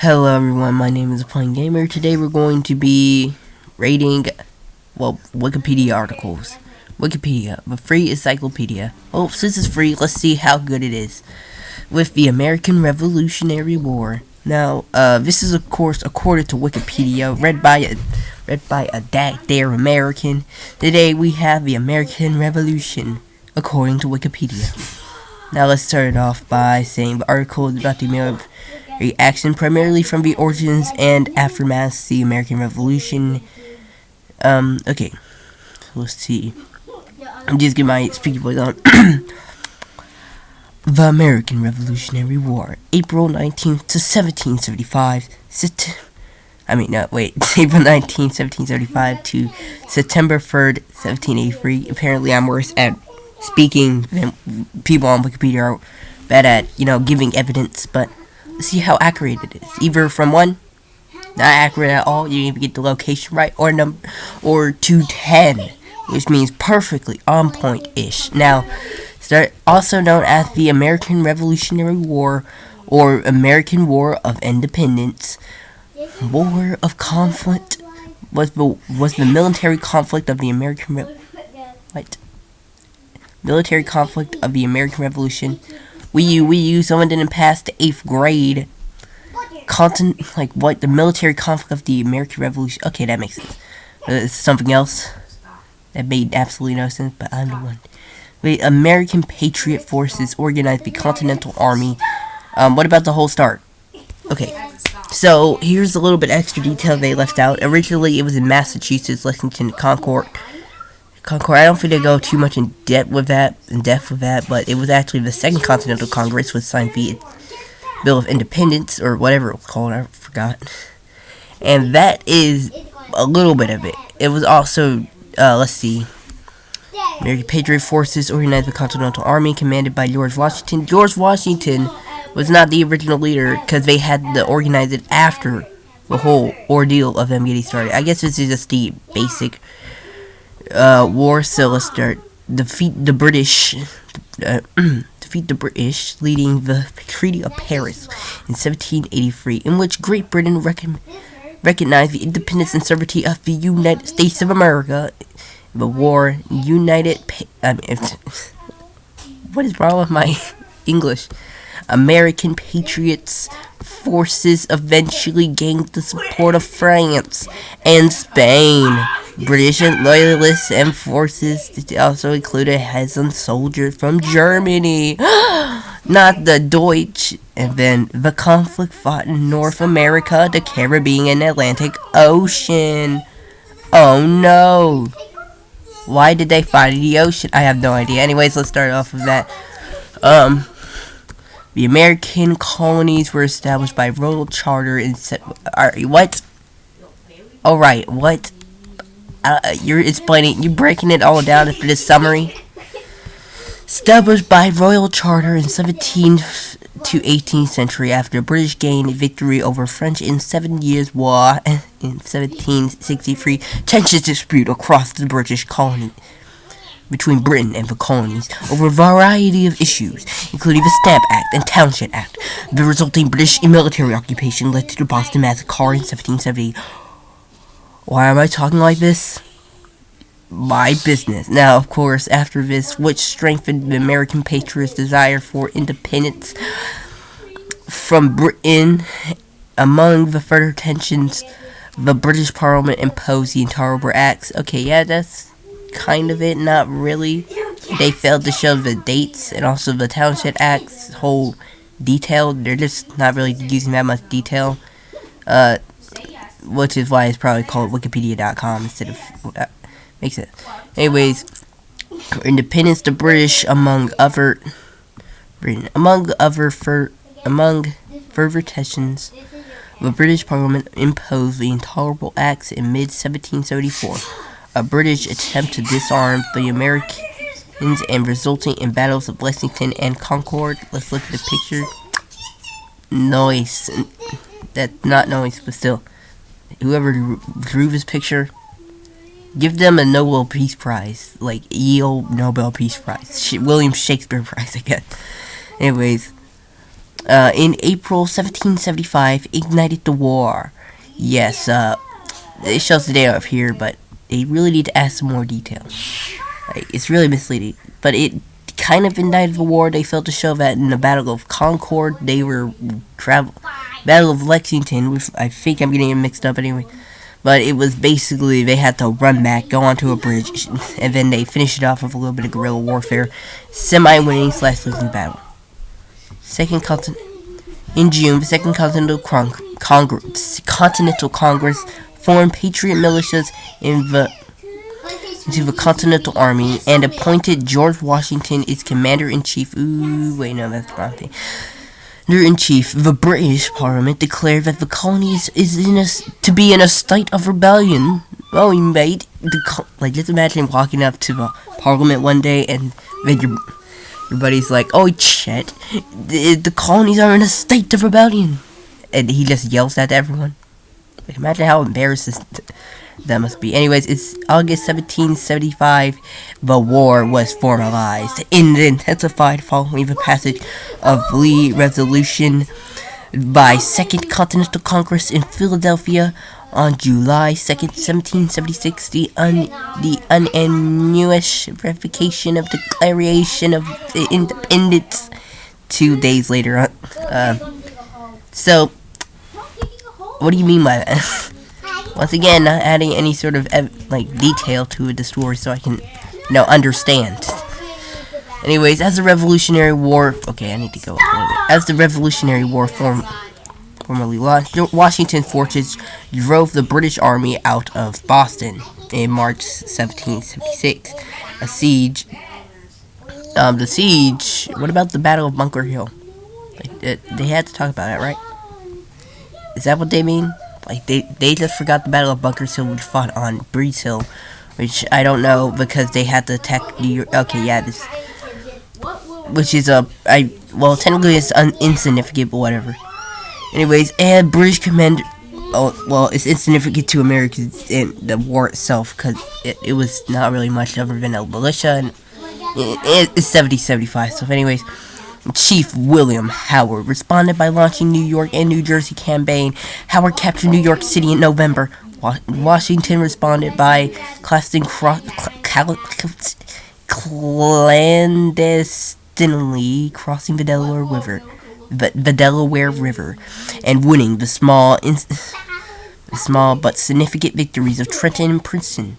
Hello everyone, my name is Playing Gamer. Today we're going to be rating, Wikipedia articles. Wikipedia, a free encyclopedia. Oh, since it's free, let's see how good it is. With the American Revolutionary War. Now, this is of course according to Wikipedia, read by a dare American. Today we have the American Revolution, according to Wikipedia. Now let's start it off by saying the article is about the military action primarily from the origins and aftermath of the American Revolution. Okay. Let's see. I'm just getting my speaking voice on. The American Revolutionary War, April 19th to 1775. April 19th, 1775 to September 3rd, 1783. Apparently I'm worse at speaking than people on Wikipedia are bad at, giving evidence, but let's see how accurate it is. Either from 1, not accurate at all, you even get the location right, or to 10, which means perfectly on point-ish. Now, also known as the American Revolutionary War, or American War of Independence, War of Conflict was the military conflict of the American military conflict of the American Revolution. We someone didn't pass the 8th grade. The military conflict of the American Revolution. Okay, that makes sense. It's something else that made absolutely no sense, but I'm the one. The American Patriot Forces organized the Continental Army. What about the whole start? Okay, so here's a little bit extra detail they left out. Originally, it was in Massachusetts, Lexington, Concord. I don't think they go too much in depth with that, but it was actually the Second Continental Congress which signed the Bill of Independence, or whatever it was called, I forgot. And that is a little bit of it. It was also, let's see, American Patriot Forces organized the Continental Army commanded by George Washington. George Washington was not the original leader because they had to organize it after the whole ordeal of them getting started. I guess this is just the basic war, so let's start. Defeat the British, leading the Treaty of Paris in 1783, in which Great Britain recognized the independence and sovereignty of the United States of America. The war, what is wrong with my English? American Patriots forces eventually gained the support of France and Spain. British and loyalists and forces also included Hessian soldiers from Germany, not the Deutsch. And then the conflict fought in North America, the Caribbean, and Atlantic Ocean. Oh no! Why did they fight in the ocean? I have no idea. Anyways, let's start off with that. The American colonies were established by royal charter in what? Alright, what? You're breaking it all down into this summary. Established by royal charter in 17th to 18th century after British gained victory over French in 7 Years' War in 1763. Tensions dispute across the British colony between Britain and the colonies over a variety of issues, including the Stamp Act and Townshend Act. The resulting British military occupation led to the Boston Massacre in 1770. Why am I talking like this? My business. Now, of course, after this, which strengthened the American patriots' desire for independence from Britain, among the further tensions, the British Parliament imposed the Intolerable Acts. Okay, yeah, that's kind of it, not really. They failed to show the dates, and also the Townshend Act's whole detail. They're just not really using that much detail. Which is why it's probably called Wikipedia.com instead of makes sense. Anyways, independence, the British, among further tensions, the British Parliament imposed the Intolerable Acts in mid-1774, a British attempt to disarm the Americans and resulting in battles of Lexington and Concord. Let's look at the picture. Noise. That's not noise, but still. Whoever drew this picture, give them a Nobel Peace Prize, like Yale Nobel Peace Prize, William Shakespeare Prize, I guess. Anyways, in April 1775, ignited the war. Yes, it shows the date up here, but they really need to add some more details. Like, it's really misleading, but it kind of ignited the war. They failed to show that in the Battle of Concord, they were Battle of Lexington, which I think I'm getting it mixed up anyway. But it was basically they had to run back, go onto a bridge, and then they finished it off with a little bit of guerrilla warfare, semi-winning / losing battle. In June, the Second Continental Congress formed patriot militias into the Continental Army and appointed George Washington its commander-in-chief. Ooh, wait, no, that's the wrong thing. Commander-in-chief. The British Parliament declared that the colonies to be in a state of rebellion. Oh, mate, just imagine walking up to the Parliament one day and then your buddy's like, "Oh, Chet, the colonies are in a state of rebellion," and he just yells that to everyone. Like, imagine how embarrassing that must be. Anyways, it's August 1775. The war was formalized and intensified following the passage of Lee Resolution by Second Continental Congress in Philadelphia on July 2nd, 1776. The unanimous ratification of Declaration of Independence 2 days later. So, what do you mean by that? Once again, not adding any sort of detail to the story so I can, understand. Anyways, as the Revolutionary War, okay, I need to go up a little bit. As the Revolutionary War formally launched, Washington's forces drove the British Army out of Boston in March 1776. The siege. What about the Battle of Bunker Hill? They had to talk about that, right? Is that what they mean? They just forgot the Battle of Bunker Hill, which fought on Breeze Hill, which I don't know because they had to attack New York. Okay, yeah, which is technically it's insignificant, but whatever. Anyways, and British commander. Oh, well, it's insignificant to Americans in the war itself because it was not really much other than a militia, and it's 75. So, anyways. Chief William Howard responded by launching New York and New Jersey campaign. Howard captured New York City in November. Washington responded by clandestinely crossing the Delaware River, and winning the small but significant victories of Trenton and Princeton,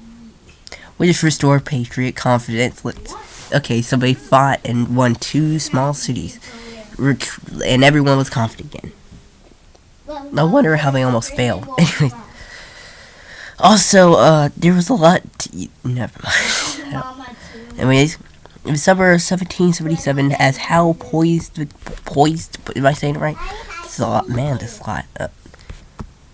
which restored patriot confidence. Okay, so they fought and won 2 small cities, and everyone was confident again. I wonder how they almost failed. Anyway, also, there was a lot. Never mind. Anyways, in the summer of 1777, as Howe poised. Am I saying it right? This is a lot, man. This is a lot.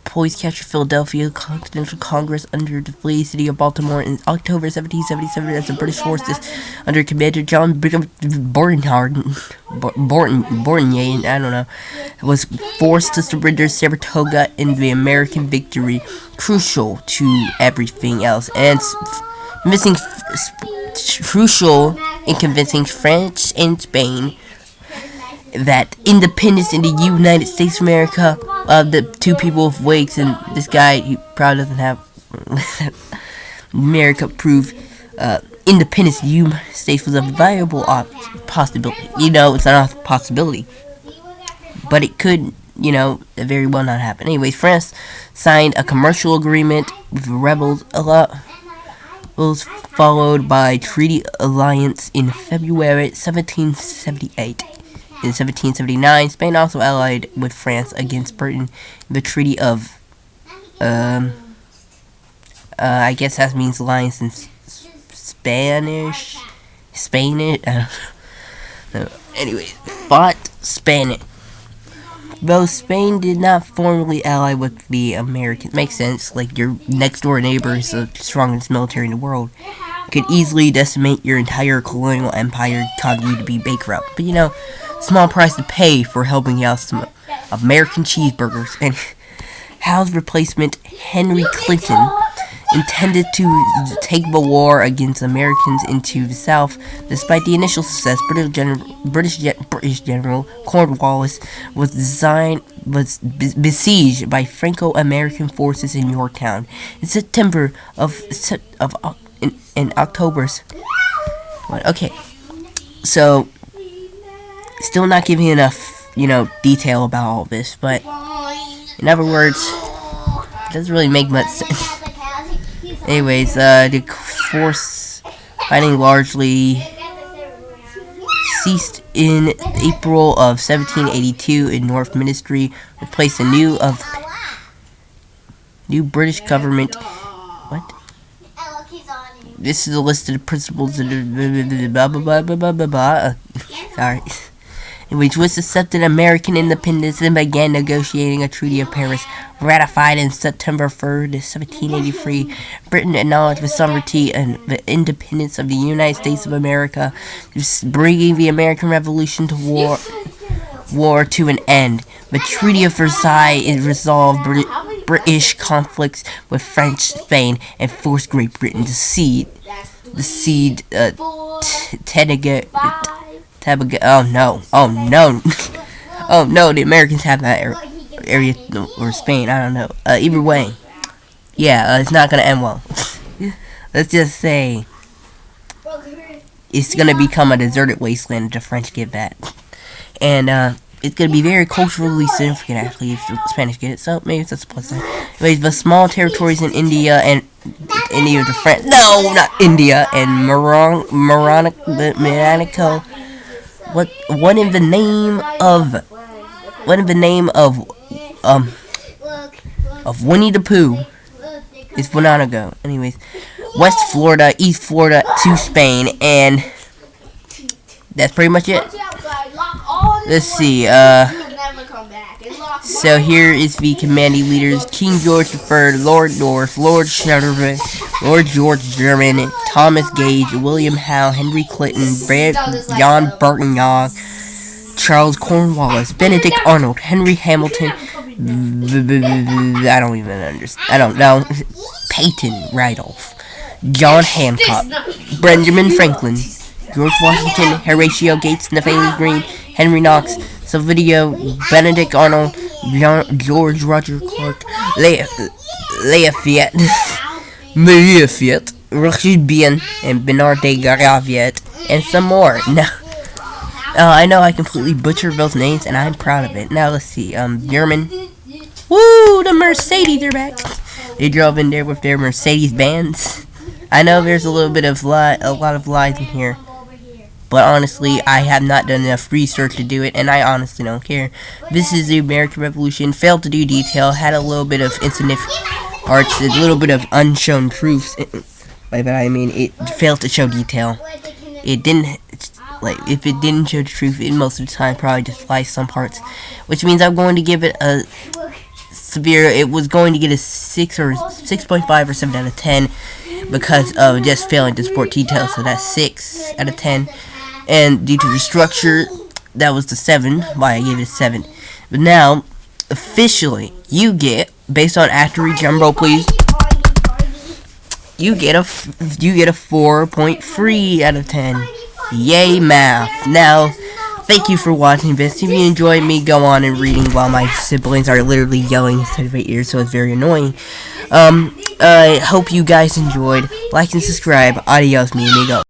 Poised captured Philadelphia. Continental Congress under the free city of Baltimore in October 1777 as the British forces under Commander John Bornyear, I don't know, was forced to surrender Saratoga in the American victory, crucial to everything else, and crucial in convincing France and Spain that independence in the United States of America, the 2 people of Wakes, and this guy, he probably doesn't have America proved independence in the United States was a viable possibility. It's not a possibility, but it could, very well not happen. Anyways, France signed a commercial agreement with the rebels. Was followed by treaty alliance in February 1778. In 1779, Spain also allied with France against Britain in the Treaty of, I guess that means alliance in Spanish, I don't know. Anyway, fought Spanish. Though Spain did not formally ally with the Americans, makes sense, your next door neighbor is the strongest military in the world, could easily decimate your entire colonial empire, causing you to be bankrupt. But small price to pay for helping out some American cheeseburgers. And Howe's replacement, Henry Clinton, intended to take the war against Americans into the South. Despite the initial success, British General Cornwallis was besieged by Franco-American forces in Yorktown in September in October's. Okay, so still not giving enough, detail about all this, but in other words, it doesn't really make much sense. Anyways, the force fighting largely ceased in April of 1782 in North Ministry, replaced a new British government. What? This is a list of the principles of sorry. Which was accepted American independence and began negotiating a Treaty of Paris, ratified in September 3rd, 1783. Britain acknowledged the sovereignty and the independence of the United States of America, bringing the American Revolution to war to an end. The Treaty of Versailles resolved British conflicts with French, Spain, and forced Great Britain to cede the Americans have that area, or Spain, I don't know. Either way, it's not gonna end well. Let's just say it's gonna become a deserted wasteland if the French get that. And, it's gonna be very culturally significant, actually, if the Spanish get it, so maybe that's a plus side. Anyways, the small territories in India and the French, no, not India, and Morocco. What in the name of Winnie the Pooh is Bonanago. Anyways, West Florida, East Florida to Spain, and that's pretty much it. Let's see, so here is the commanding leaders: King George III, Lord North, Lord Shelterman, Lord George German, Thomas Gage, William Howe, Henry Clinton, John Burton Young, Charles Cornwallis, Benedict Arnold, Henry Hamilton, I don't know, Peyton Randolph, John Hancock, Benjamin Franklin, George Washington, Horatio Gates, Nathaniel Greene, Henry Knox, Silvio, Benedict Arnold, George Roger Clark, Lafayette, Richard Bien, and Bernard de Garaviet, and some more. Now, I know I completely butchered those names, and I'm proud of it. Now, let's see, German. Woo, the Mercedes are back. They drove in there with their Mercedes bands. I know there's a lot of lies in here, but honestly, I have not done enough research to do it, and I honestly don't care. This is the American Revolution. Failed to do detail. Had a little bit of insignificant parts, a little bit of unshown proofs. By that I mean it failed to show detail. It didn't, if it didn't show the truth, it most of the time probably just flies some parts. Which means I'm going to give it a it was going to get a 6 or 6.5 or 7 out of 10 because of just failing to support details. So that's 6 out of 10. And due to the structure, that was the 7. Why I gave it a 7. But now, officially, you get, based on accuracy, drum roll please, you get a 4.3 out of 10. Yay, math. Now, thank you for watching this. If you enjoyed me, go on and reading while my siblings are literally yelling inside of my ears, so it's very annoying. I hope you guys enjoyed. Like and subscribe. Adios, mi amigo.